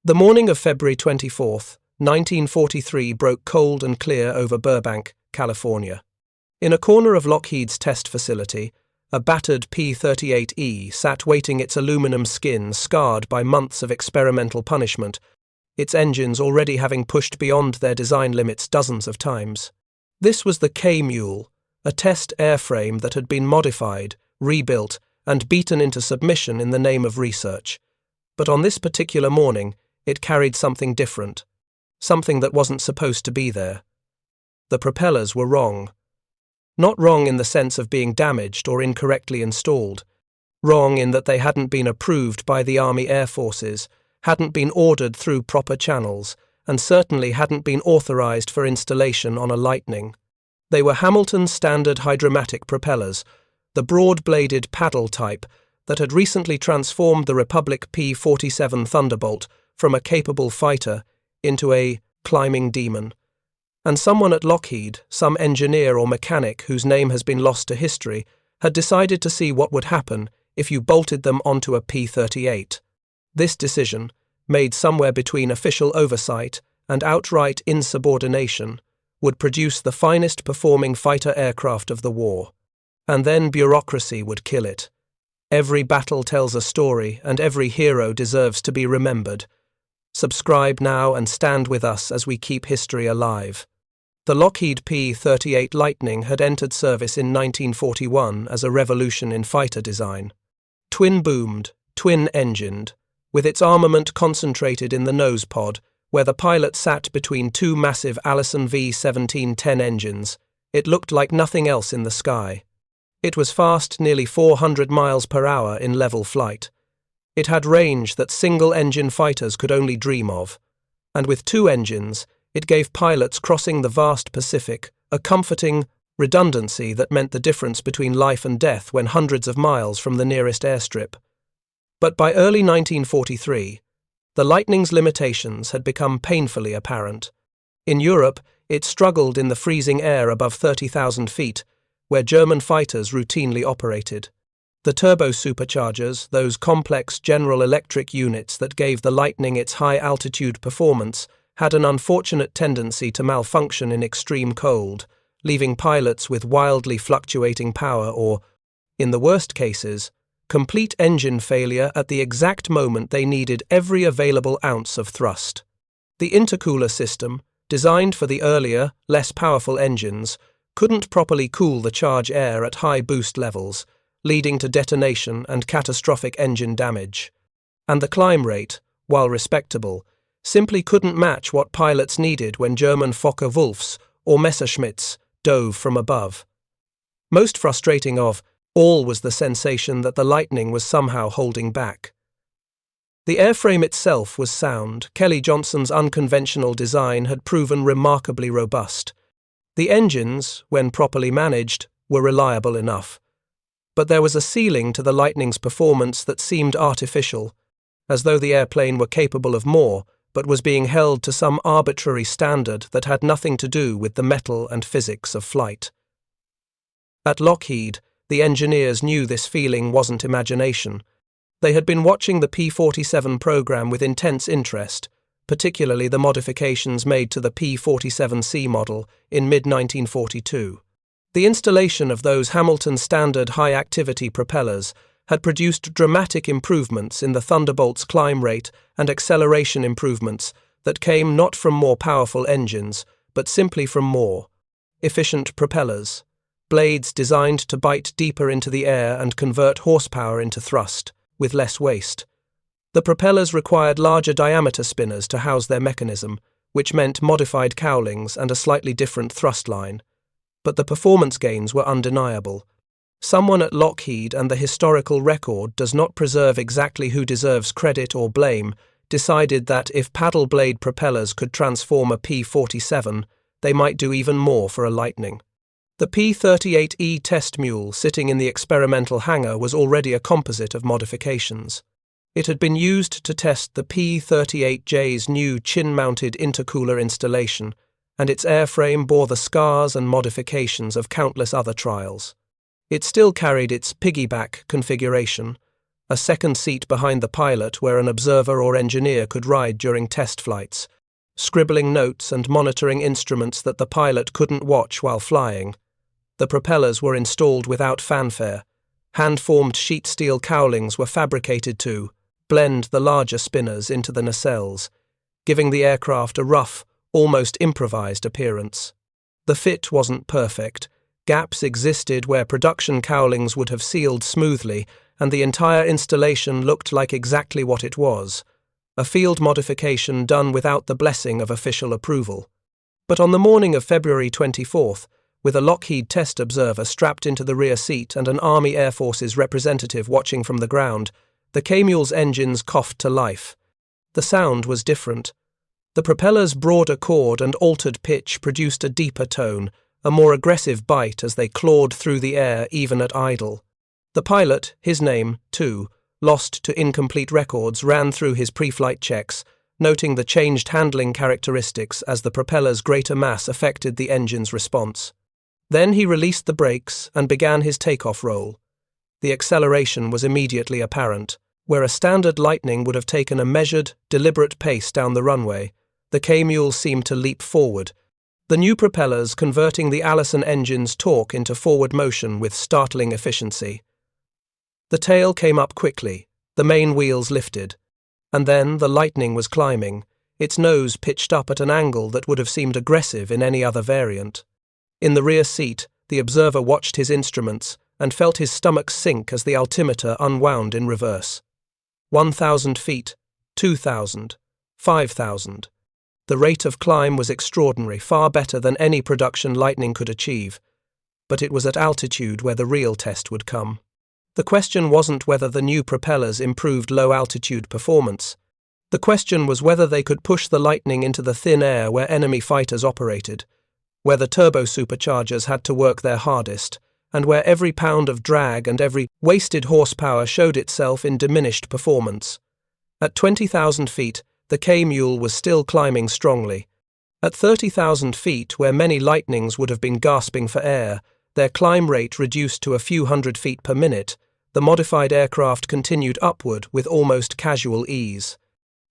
The morning of February 24th, 1943 broke cold and clear over Burbank, California. In a corner of Lockheed's test facility, a battered P-38E sat waiting, its aluminum skin scarred by months of experimental punishment, its engines already having pushed beyond their design limits dozens of times. This was the K-Mule, a test airframe that had been modified, rebuilt, and beaten into submission in the name of research. But on this particular morning, it carried something different, something that wasn't supposed to be there. The propellers were wrong. Not wrong in the sense of being damaged or incorrectly installed. Wrong in that they hadn't been approved by the Army Air Forces, hadn't been ordered through proper channels, and certainly hadn't been authorized for installation on a Lightning. They were Hamilton Standard Hydromatic propellers, the broad-bladed paddle type that had recently transformed the Republic P-47 Thunderbolt from a capable fighter into a climbing demon. And someone at Lockheed, some engineer or mechanic whose name has been lost to history, had decided to see what would happen if you bolted them onto a P-38. This decision, made somewhere between official oversight and outright insubordination, would produce the finest performing fighter aircraft of the war. And then bureaucracy would kill it. Every battle tells a story, and every hero deserves to be remembered. Subscribe now and stand with us as we keep history alive. The Lockheed P-38 Lightning had entered service in 1941 as a revolution in fighter design. Twin-boomed, twin-engined, with its armament concentrated in the nose pod, where the pilot sat between two massive Allison V-1710 engines, it looked like nothing else in the sky. It was fast, nearly 400 miles per hour in level flight. It had range that single-engine fighters could only dream of. And with two engines, it gave pilots crossing the vast Pacific a comforting redundancy that meant the difference between life and death when hundreds of miles from the nearest airstrip. But by early 1943, the Lightning's limitations had become painfully apparent. In Europe, it struggled in the freezing air above 30,000 feet, where German fighters routinely operated. The turbo-superchargers, those complex General Electric units that gave the Lightning its high-altitude performance, had an unfortunate tendency to malfunction in extreme cold, leaving pilots with wildly fluctuating power or, in the worst cases, complete engine failure at the exact moment they needed every available ounce of thrust. The intercooler system, designed for the earlier, less powerful engines, couldn't properly cool the charge air at high boost levels, leading to detonation and catastrophic engine damage. And the climb rate, while respectable, simply couldn't match what pilots needed when German Focke-Wulfs or Messerschmitts dove from above. Most frustrating of all was the sensation that the Lightning was somehow holding back. The airframe itself was sound. Kelly Johnson's unconventional design had proven remarkably robust. The engines, when properly managed, were reliable enough. But there was a ceiling to the Lightning's performance that seemed artificial, as though the airplane were capable of more, but was being held to some arbitrary standard that had nothing to do with the metal and physics of flight. At Lockheed, the engineers knew this feeling wasn't imagination. They had been watching the P-47 program with intense interest, particularly the modifications made to the P-47C model in mid-1942. The installation of those Hamilton Standard high-activity propellers had produced dramatic improvements in the Thunderbolt's climb rate and acceleration improvements that came not from more powerful engines, but simply from more efficient propellers, blades designed to bite deeper into the air and convert horsepower into thrust, with less waste. The propellers required larger diameter spinners to house their mechanism, which meant modified cowlings and a slightly different thrust line. But the performance gains were undeniable. Someone at Lockheed, and the historical record does not preserve exactly who deserves credit or blame, decided that if paddle blade propellers could transform a P-47, they might do even more for a Lightning. The P-38E test mule sitting in the experimental hangar was already a composite of modifications. It had been used to test the P-38J's new chin-mounted intercooler installation, and its airframe bore the scars and modifications of countless other trials. It still carried its piggyback configuration, a second seat behind the pilot where an observer or engineer could ride during test flights, scribbling notes and monitoring instruments that the pilot couldn't watch while flying. The propellers were installed without fanfare. Hand-formed sheet steel cowlings were fabricated to blend the larger spinners into the nacelles, giving the aircraft a rough, almost improvised appearance. The fit wasn't perfect. Gaps existed where production cowlings would have sealed smoothly, and the entire installation looked like exactly what it was, a field modification done without the blessing of official approval. But on the morning of February 24th, with a Lockheed test observer strapped into the rear seat and an Army Air Forces representative watching from the ground, the K-Mule's engines coughed to life. The sound was different. The propeller's broader chord and altered pitch produced a deeper tone, a more aggressive bite as they clawed through the air even at idle. The pilot, his name, too, lost to incomplete records, ran through his pre-flight checks, noting the changed handling characteristics as the propeller's greater mass affected the engine's response. Then he released the brakes and began his takeoff roll. The acceleration was immediately apparent. Where a standard Lightning would have taken a measured, deliberate pace down the runway, the K-Mule seemed to leap forward, the new propellers converting the Allison engine's torque into forward motion with startling efficiency. The tail came up quickly, the main wheels lifted, and then the Lightning was climbing, its nose pitched up at an angle that would have seemed aggressive in any other variant. In the rear seat, the observer watched his instruments and felt his stomach sink as the altimeter unwound in reverse. 1,000 feet, 2,000, 5,000. The rate of climb was extraordinary, far better than any production Lightning could achieve. But it was at altitude where the real test would come. The question wasn't whether the new propellers improved low-altitude performance. The question was whether they could push the Lightning into the thin air where enemy fighters operated, where the turbo-superchargers had to work their hardest, and where every pound of drag and every wasted horsepower showed itself in diminished performance. At 20,000 feet, the K-Mule was still climbing strongly. At 30,000 feet, where many Lightnings would have been gasping for air, their climb rate reduced to a few hundred feet per minute, the modified aircraft continued upward with almost casual ease.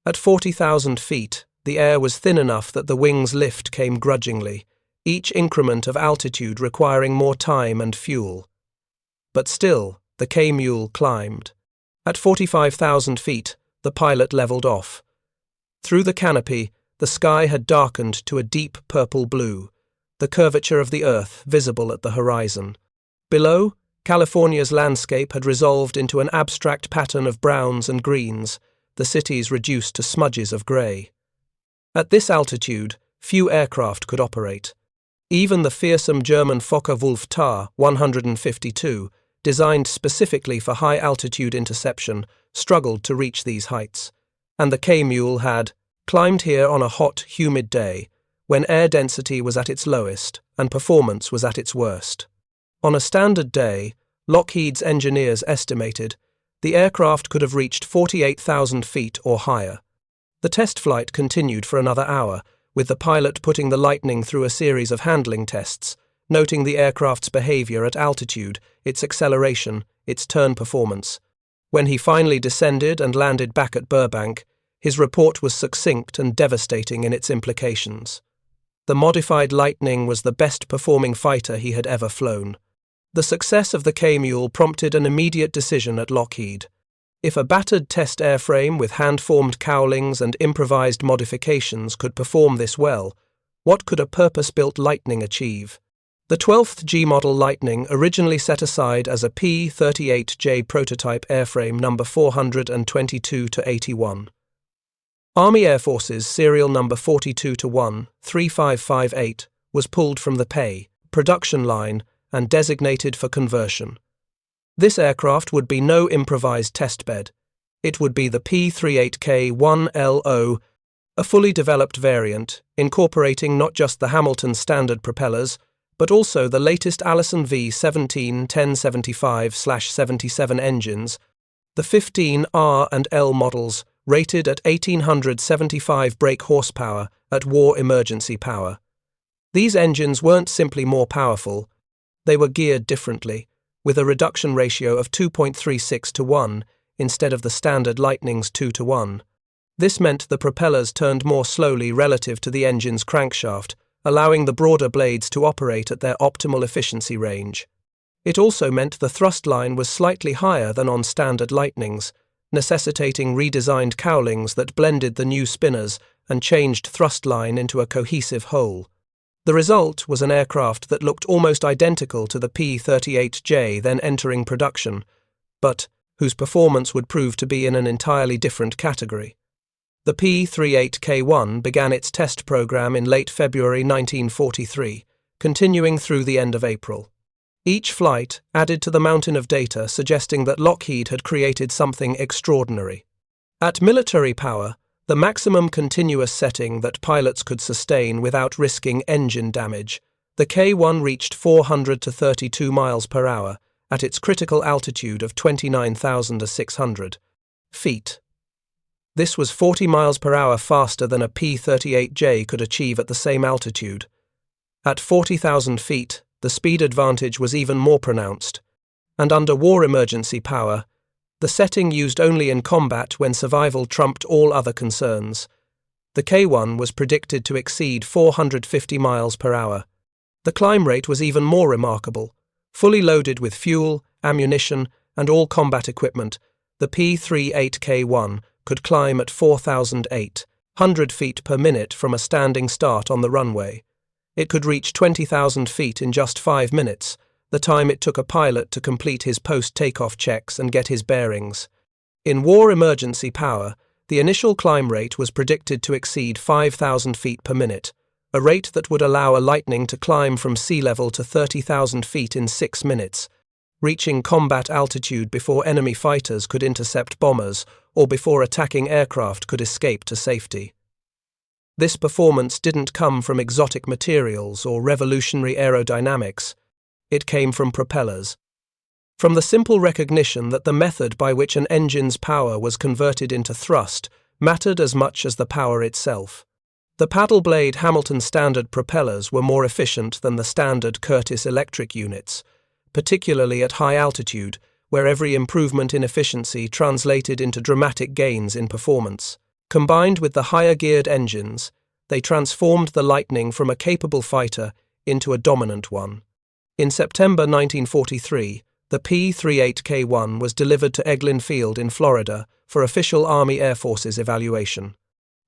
At 40,000 feet, the air was thin enough that the wings' lift came grudgingly, each increment of altitude requiring more time and fuel. But still, the K-Mule climbed. At 45,000 feet, the pilot leveled off. Through the canopy, the sky had darkened to a deep purple blue, the curvature of the earth visible at the horizon. Below, California's landscape had resolved into an abstract pattern of browns and greens, the cities reduced to smudges of grey. At this altitude, few aircraft could operate. Even the fearsome German Focke-Wulf Tar 152, designed specifically for high-altitude interception, struggled to reach these heights, and the K-Mule had climbed here on a hot, humid day, when air density was at its lowest and performance was at its worst. On a standard day, Lockheed's engineers estimated, the aircraft could have reached 48,000 feet or higher. The test flight continued for another hour, with the pilot putting the Lightning through a series of handling tests, noting the aircraft's behavior at altitude, its acceleration, its turn performance. When he finally descended and landed back at Burbank, his report was succinct and devastating in its implications. The modified Lightning was the best-performing fighter he had ever flown. The success of the K-Mule prompted an immediate decision at Lockheed. If a battered test airframe with hand-formed cowlings and improvised modifications could perform this well, what could a purpose-built Lightning achieve? The 12th G-model Lightning, originally set aside as a P-38J prototype airframe number 422-81. Army Air Forces serial number 42-1-3558 was pulled from the production line and designated for conversion. This aircraft would be no improvised testbed. It would be the P-38K-1LO, a fully developed variant, incorporating not just the Hamilton standard propellers, but also the latest Allison V-17-1075/77 engines, the 15 R and L models, rated at 1,875 brake horsepower at war emergency power. These engines weren't simply more powerful, they were geared differently, with a reduction ratio of 2.36 to 1, instead of the standard Lightning's 2-to-1. This meant the propellers turned more slowly relative to the engine's crankshaft, allowing the broader blades to operate at their optimal efficiency range. It also meant the thrust line was slightly higher than on standard Lightnings, necessitating redesigned cowlings that blended the new spinners and changed thrust line into a cohesive whole. The result was an aircraft that looked almost identical to the P-38J then entering production, but whose performance would prove to be in an entirely different category. The P-38K1 began its test program in late February 1943, continuing through the end of April. Each flight added to the mountain of data suggesting that Lockheed had created something extraordinary. At military power, the maximum continuous setting that pilots could sustain without risking engine damage, the K-1 reached 432 miles per hour at its critical altitude of 29,600 feet. This was 40 miles per hour faster than a P-38J could achieve at the same altitude. At 40,000 feet, the speed advantage was even more pronounced, and under war emergency power, the setting used only in combat when survival trumped all other concerns, the K-1 was predicted to exceed 450 miles per hour. The climb rate was even more remarkable. Fully loaded with fuel, ammunition, and all combat equipment, the P-38K1 could climb at 4,800 feet per minute from a standing start on the runway. It could reach 20,000 feet in just 5 minutes, the time it took a pilot to complete his post-takeoff checks and get his bearings. In war emergency power, the initial climb rate was predicted to exceed 5,000 feet per minute, a rate that would allow a Lightning to climb from sea level to 30,000 feet in 6 minutes, reaching combat altitude before enemy fighters could intercept bombers or before attacking aircraft could escape to safety. This performance didn't come from exotic materials or revolutionary aerodynamics. It came from propellers. From the simple recognition that the method by which an engine's power was converted into thrust mattered as much as the power itself. The paddle blade Hamilton Standard propellers were more efficient than the standard Curtiss electric units, particularly at high altitude, where every improvement in efficiency translated into dramatic gains in performance. Combined with the higher-geared engines, they transformed the Lightning from a capable fighter into a dominant one. In September 1943, the P-38K1 was delivered to Eglin Field in Florida for official Army Air Forces evaluation.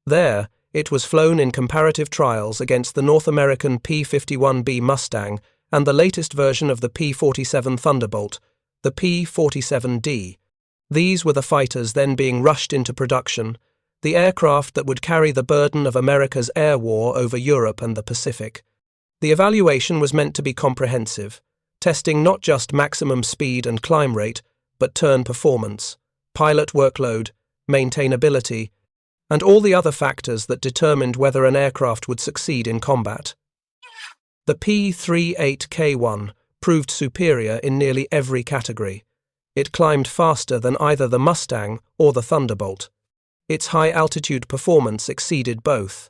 There, it was flown in comparative trials against the North American P-51B Mustang and the latest version of the P-47 Thunderbolt, the P-47D. These were the fighters then being rushed into production, the aircraft that would carry the burden of America's air war over Europe and the Pacific. The evaluation was meant to be comprehensive, testing not just maximum speed and climb rate, but turn performance, pilot workload, maintainability, and all the other factors that determined whether an aircraft would succeed in combat. The P-38K1 proved superior in nearly every category. It climbed faster than either the Mustang or the Thunderbolt. Its high-altitude performance exceeded both.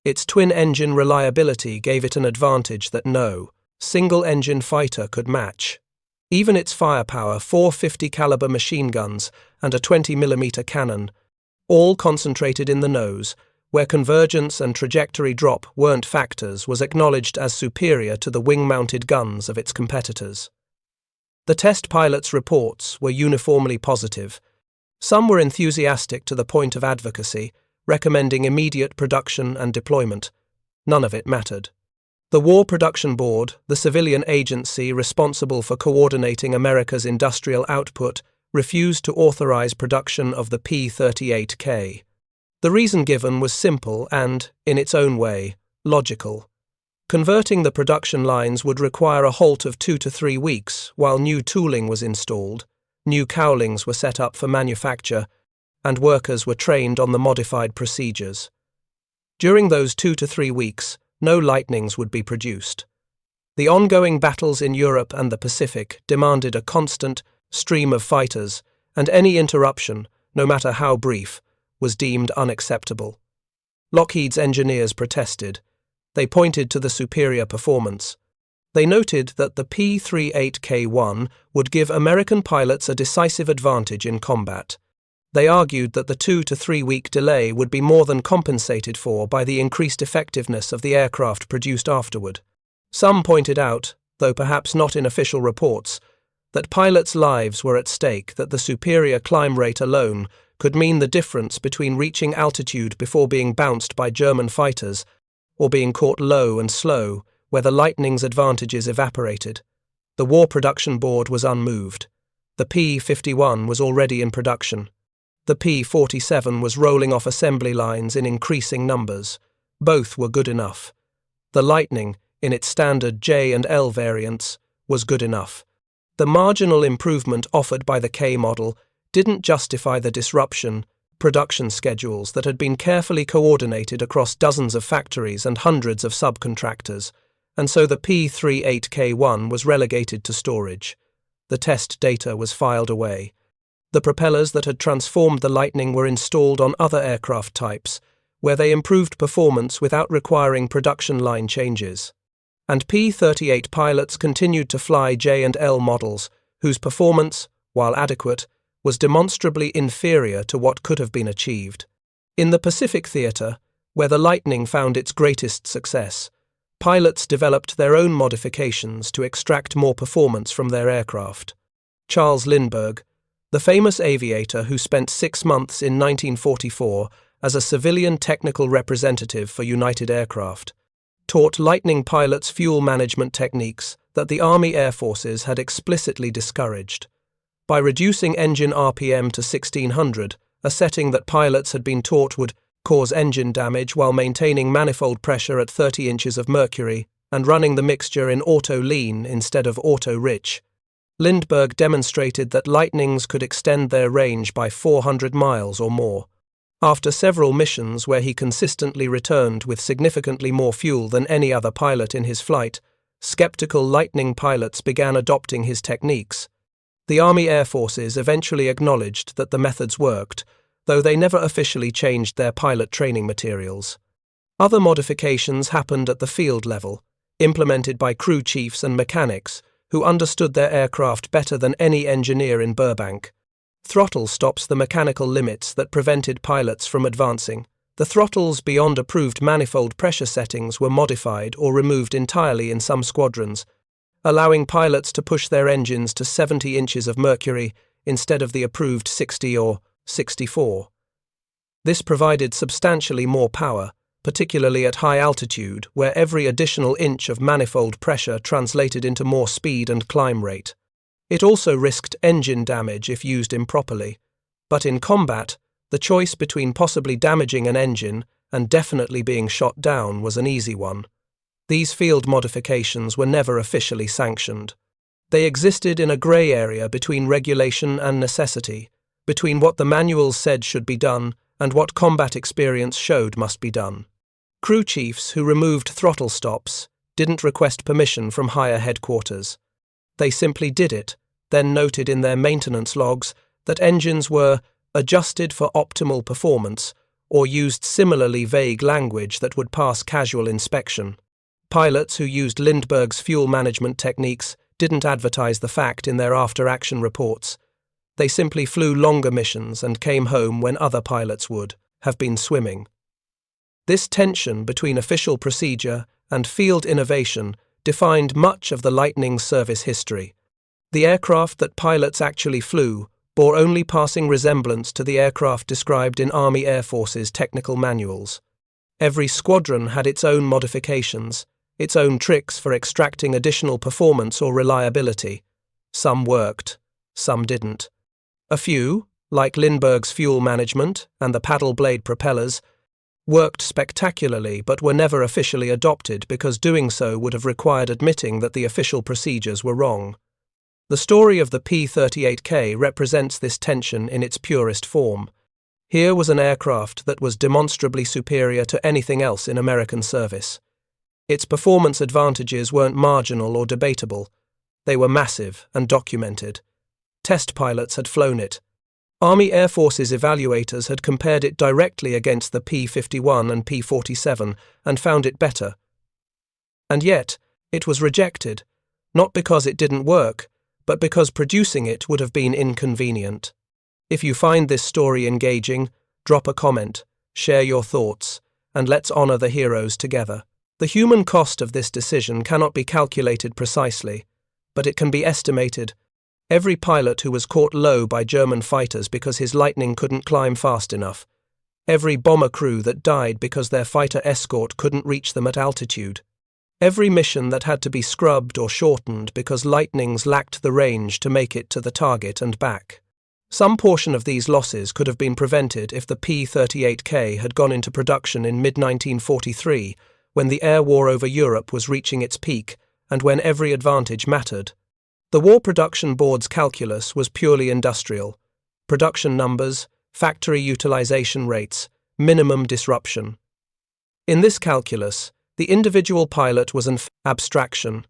Its twin-engine reliability gave it an advantage that no single-engine fighter could match. Even its firepower, 450 caliber machine guns and a 20mm cannon, all concentrated in the nose, where convergence and trajectory drop weren't factors, was acknowledged as superior to the wing-mounted guns of its competitors. The test pilots' reports were uniformly positive. Some were enthusiastic to the point of advocacy, recommending immediate production and deployment. None of it mattered. The War Production Board, the civilian agency responsible for coordinating America's industrial output, refused to authorize production of the P-38K. The reason given was simple and, in its own way, logical. Converting the production lines would require a halt of 2 to 3 weeks while new tooling was installed, new cowlings were set up for manufacture, and workers were trained on the modified procedures. During those 2 to 3 weeks, no Lightnings would be produced. The ongoing battles in Europe and the Pacific demanded a constant stream of fighters, and any interruption, no matter how brief, was deemed unacceptable. Lockheed's engineers protested. They pointed to the superior performance. They noted that the P-38K1 would give American pilots a decisive advantage in combat. They argued that the 2 to 3 week delay would be more than compensated for by the increased effectiveness of the aircraft produced afterward. Some pointed out, though perhaps not in official reports, that pilots' lives were at stake, that the superior climb rate alone could mean the difference between reaching altitude before being bounced by German fighters or being caught low and slow, where the Lightning's advantages evaporated. The War Production Board was unmoved. The P-51 was already in production. The P-47 was rolling off assembly lines in increasing numbers. Both were good enough. The Lightning, in its standard J and L variants, was good enough. The marginal improvement offered by the K model didn't justify the disruption production schedules that had been carefully coordinated across dozens of factories and hundreds of subcontractors, and so the P-38K1 was relegated to storage. The test data was filed away. The propellers that had transformed the Lightning were installed on other aircraft types, where they improved performance without requiring production line changes. And P-38 pilots continued to fly J and L models, whose performance, while adequate, was demonstrably inferior to what could have been achieved. In the Pacific Theater, where the Lightning found its greatest success, pilots developed their own modifications to extract more performance from their aircraft. Charles Lindbergh, the famous aviator who spent 6 months in 1944 as a civilian technical representative for United Aircraft, taught Lightning pilots fuel management techniques that the Army Air Forces had explicitly discouraged. By reducing engine RPM to 1600, a setting that pilots had been taught would cause engine damage while maintaining manifold pressure at 30 inches of mercury, and running the mixture in auto-lean instead of auto-rich, Lindbergh demonstrated that Lightnings could extend their range by 400 miles or more. After several missions where he consistently returned with significantly more fuel than any other pilot in his flight, skeptical Lightning pilots began adopting his techniques. The Army Air Forces eventually acknowledged that the methods worked, though they never officially changed their pilot training materials. Other modifications happened at the field level, implemented by crew chiefs and mechanics who understood their aircraft better than any engineer in Burbank. Throttle stops the mechanical limits that prevented pilots from advancing. The throttles beyond approved manifold pressure settings were modified or removed entirely in some squadrons, allowing pilots to push their engines to 70 inches of mercury instead of the approved 60 or 64. This provided substantially more power, particularly at high altitude, where every additional inch of manifold pressure translated into more speed and climb rate. It also risked engine damage if used improperly. But in combat, the choice between possibly damaging an engine and definitely being shot down was an easy one. These field modifications were never officially sanctioned. They existed in a grey area between regulation and necessity, between what the manuals said should be done and what combat experience showed must be done. Crew chiefs who removed throttle stops didn't request permission from higher headquarters. They simply did it, then noted in their maintenance logs that engines were adjusted for optimal performance or used similarly vague language that would pass casual inspection. Pilots who used Lindbergh's fuel management techniques didn't advertise the fact in their after-action reports. They simply flew longer missions and came home when other pilots would have been swimming. This tension between official procedure and field innovation defined much of the Lightning's service history. The aircraft that pilots actually flew bore only passing resemblance to the aircraft described in Army Air Force's technical manuals. Every squadron had its own modifications, its own tricks for extracting additional performance or reliability. Some worked, some didn't. A few, like Lindbergh's fuel management and the paddle blade propellers, worked spectacularly but were never officially adopted because doing so would have required admitting that the official procedures were wrong. The story of the P-38K represents this tension in its purest form. Here was an aircraft that was demonstrably superior to anything else in American service. Its performance advantages weren't marginal or debatable. They were massive and documented. Test pilots had flown it. Army Air Forces evaluators had compared it directly against the P-51 and P-47 and found it better. And yet, it was rejected, not because it didn't work, but because producing it would have been inconvenient. If you find this story engaging, drop a comment, share your thoughts, and let's honor the heroes together. The human cost of this decision cannot be calculated precisely, but it can be estimated. Every pilot who was caught low by German fighters because his Lightning couldn't climb fast enough. Every bomber crew that died because their fighter escort couldn't reach them at altitude. Every mission that had to be scrubbed or shortened because Lightnings lacked the range to make it to the target and back. Some portion of these losses could have been prevented if the P-38K had gone into production in mid-1943, when the air war over Europe was reaching its peak and when every advantage mattered. The War Production Board's calculus was purely industrial. Production numbers, factory utilization rates, minimum disruption. In this calculus, the individual pilot was an abstraction,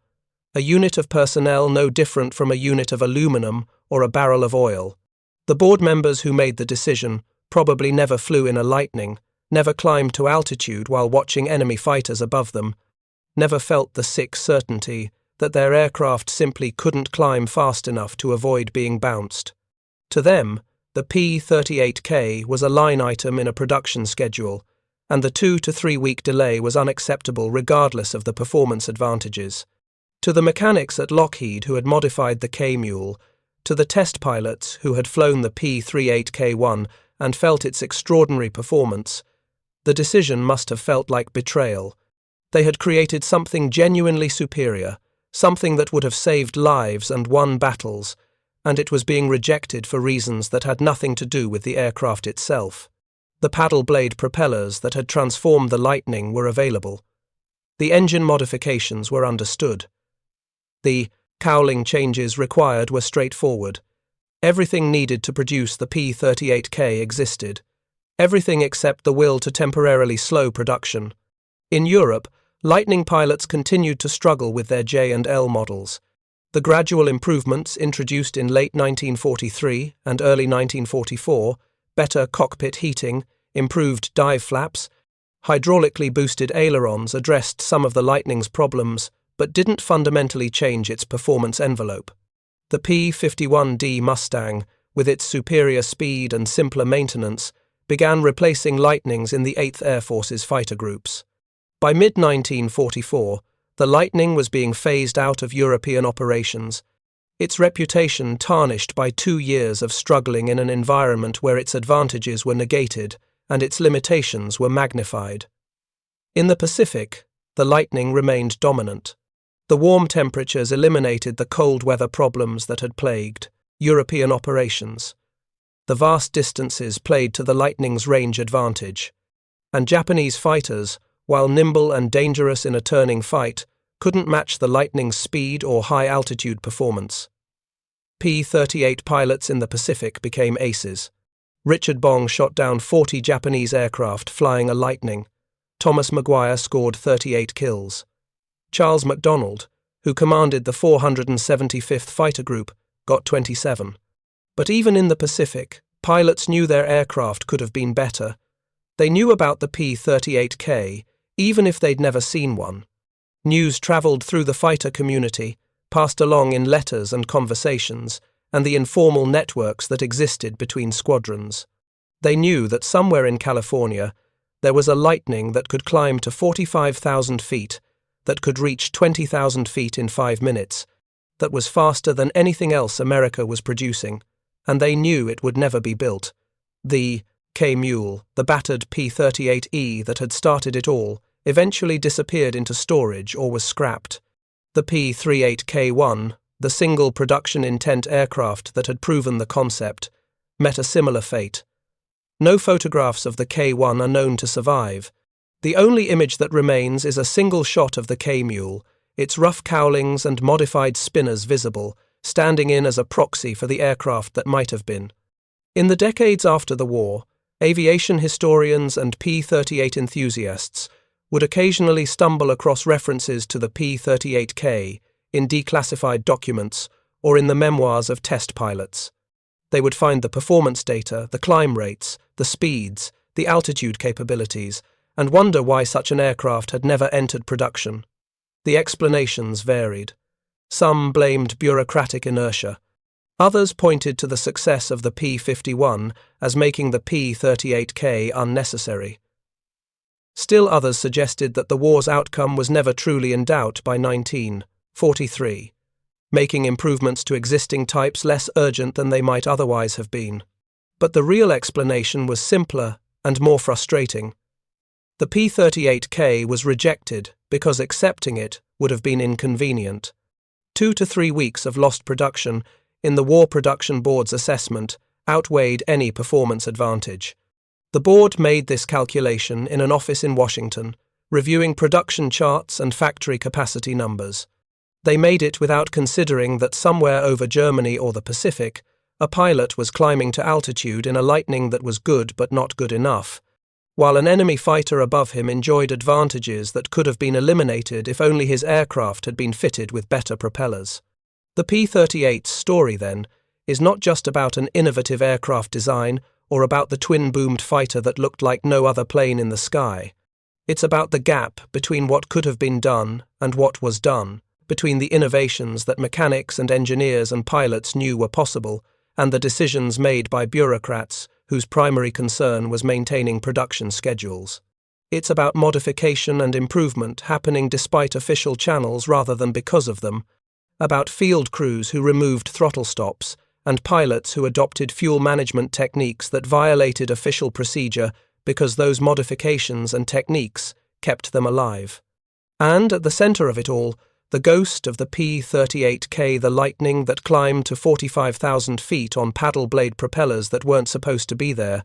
a unit of personnel no different from a unit of aluminum or a barrel of oil. The board members who made the decision probably never flew in a Lightning, never climbed to altitude while watching enemy fighters above them, never felt the sick certainty that their aircraft simply couldn't climb fast enough to avoid being bounced. To them, the P-38K was a line item in a production schedule, and the 2 to 3 week delay was unacceptable regardless of the performance advantages. To the mechanics at Lockheed who had modified the K-Mule, to the test pilots who had flown the P-38K-1 and felt its extraordinary performance, the decision must have felt like betrayal. They had created something genuinely superior, something that would have saved lives and won battles, and it was being rejected for reasons that had nothing to do with the aircraft itself. The paddle blade propellers that had transformed the Lightning were available. The engine modifications were understood. The cowling changes required were straightforward. Everything needed to produce the P-38K existed. Everything except the will to temporarily slow production. In Europe, Lightning pilots continued to struggle with their J and L models. The gradual improvements introduced in late 1943 and early 1944, better cockpit heating, improved dive flaps, hydraulically boosted ailerons addressed some of the Lightning's problems but didn't fundamentally change its performance envelope. The P-51D Mustang, with its superior speed and simpler maintenance, began replacing Lightnings in the 8th Air Force's fighter groups. By mid-1944, the Lightning was being phased out of European operations, its reputation tarnished by 2 years of struggling in an environment where its advantages were negated and its limitations were magnified. In the Pacific, the Lightning remained dominant. The warm temperatures eliminated the cold weather problems that had plagued European operations. The vast distances played to the Lightning's range advantage, and Japanese fighters, while nimble and dangerous in a turning fight, couldn't match the Lightning's speed or high-altitude performance. P-38 pilots in the Pacific became aces. Richard Bong shot down 40 Japanese aircraft flying a Lightning. Thomas Maguire scored 38 kills. Charles MacDonald, who commanded the 475th Fighter Group, got 27. But even in the Pacific, pilots knew their aircraft could have been better. They knew about the P-38K, even if they'd never seen one. News travelled through the fighter community, passed along in letters and conversations, and the informal networks that existed between squadrons. They knew that somewhere in California there was a Lightning that could climb to 45,000 feet, that could reach 20,000 feet in 5 minutes, that was faster than anything else America was producing, and they knew it would never be built. The K-Mule, the battered P-38E that had started it all, eventually disappeared into storage or was scrapped. The P-38K-1, the single production-intent aircraft that had proven the concept, met a similar fate. No photographs of the K-1 are known to survive. The only image that remains is a single shot of the K-Mule, its rough cowlings and modified spinners visible, standing in as a proxy for the aircraft that might have been. In the decades after the war, aviation historians and P-38 enthusiasts would occasionally stumble across references to the P-38K in declassified documents or in the memoirs of test pilots. They would find the performance data, the climb rates, the speeds, the altitude capabilities, and wonder why such an aircraft had never entered production. The explanations varied. Some blamed bureaucratic inertia. Others pointed to the success of the P-51 as making the P-38K unnecessary. Still others suggested that the war's outcome was never truly in doubt by 1943, making improvements to existing types less urgent than they might otherwise have been. But the real explanation was simpler and more frustrating. The P-38K was rejected because accepting it would have been inconvenient. 2 to 3 weeks of lost production in the War Production Board's assessment outweighed any performance advantage. The board made this calculation in an office in Washington, reviewing production charts and factory capacity numbers. They made it without considering that somewhere over Germany or the Pacific, a pilot was climbing to altitude in a lightning that was good but not good enough, while an enemy fighter above him enjoyed advantages that could have been eliminated if only his aircraft had been fitted with better propellers. The P-38's story, then, is not just about an innovative aircraft design or about the twin-boomed fighter that looked like no other plane in the sky. It's about the gap between what could have been done and what was done, between the innovations that mechanics and engineers and pilots knew were possible and the decisions made by bureaucrats whose primary concern was maintaining production schedules. It's about modification and improvement happening despite official channels rather than because of them, about field crews who removed throttle stops and pilots who adopted fuel management techniques that violated official procedure because those modifications and techniques kept them alive. And at the center of it all, the ghost of the P-38K, the Lightning that climbed to 45,000 feet on paddle blade propellers that weren't supposed to be there,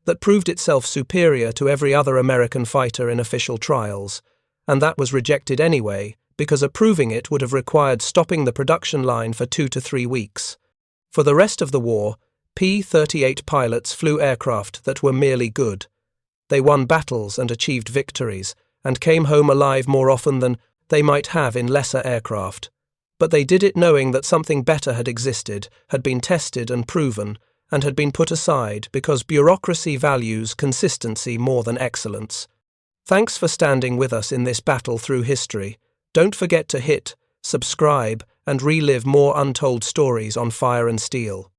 that proved itself superior to every other American fighter in official trials, and that was rejected anyway because approving it would have required stopping the production line for 2 to 3 weeks. For the rest of the war, P-38 pilots flew aircraft that were merely good. They won battles and achieved victories, and came home alive more often than they might have in lesser aircraft. But they did it knowing that something better had existed, had been tested and proven, and had been put aside because bureaucracy values consistency more than excellence. Thanks for standing with us in this battle through history. Don't forget to hit subscribe and relive more untold stories on Fire and Steel.